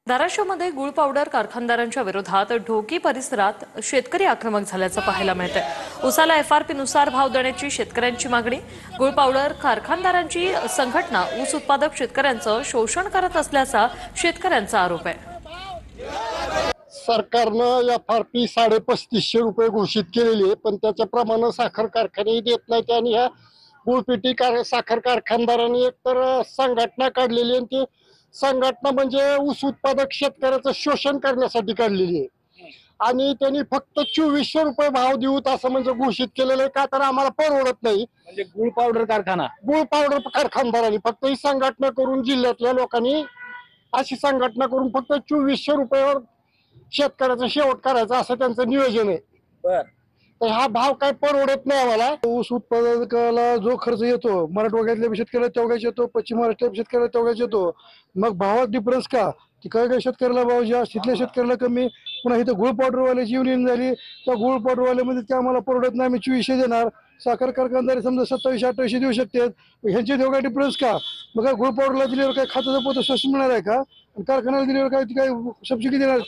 धाराशिवमध्ये गुळ पावडर कारखानदारांच्या विरोधात ढोकी परिसरात शेतकरी आक्रमक झाल्याचं पाहायला मिळतंय। उसाला एफआरपी नुसार भाव देण्याची शेतकऱ्यांची मागणी। गुळ पावडर कारखानदारांची संघटना ऊस उत्पादक शेतकऱ्यांचं शोषण करत असल्याचा शेतकऱ्यांचा आरोप आहे। सरकारनं एफआरपी 3500 रुपये घोषित केलेली आहे, पण त्याच्याप्रमाणे साखर कारखाने देत नाहीत आणि ह्या गुळपेटी साखर कारखानदारांनी एकतर संघटना काढलेली आहे। ती संघटना म्हणजे ऊस उत्पादक शेतकऱ्याचं शोषण करण्यासाठी काढलेली आहे आणि त्यांनी फक्त 2400 रुपये भाव देऊत असं म्हणजे घोषित केलेलं आहे। का तर आम्हाला परवडत नाही। म्हणजे गुळ पावडर कारखानदारांनी फक्त ही संघटना करून जिल्ह्यातल्या लोकांनी अशी संघटना करून फक्त 2400 रुपयावर शेतकऱ्याचा शेवट करायचा असं त्यांचं नियोजन आहे। तर हा भाव काय परवडत नाही आम्हाला। ऊस उत्पादकाला जो खर्च येतो मराठवाड्यातल्या शेतकऱ्याला तेवढाच येतो, पश्चिम महाराष्ट्रातल्या शेतकऱ्याला तेवढाच येतो। मग भावात डिफरन्स का? की काही शेतकऱ्याला भाव जास्त, तिथल्या शेतकऱ्याला कमी। पुन्हा इथं गुळ पावडरवाल्याची युनियन झाली, त्या गुळ पावडरवाल्यामध्ये ते आम्हाला परवडत नाही, आम्ही 2400 देणार। साखर कारखानदार समजा 2700-2800 देऊ शकतात, ह्यांचे तेवढा डिफरन्स का? मग गुळ पावडरला दिल्यावर काय खात्याचं पोत स्वस्त मिळणार आहे का? कारखान्याला दिल्यावर काय सबसिडी देणार का?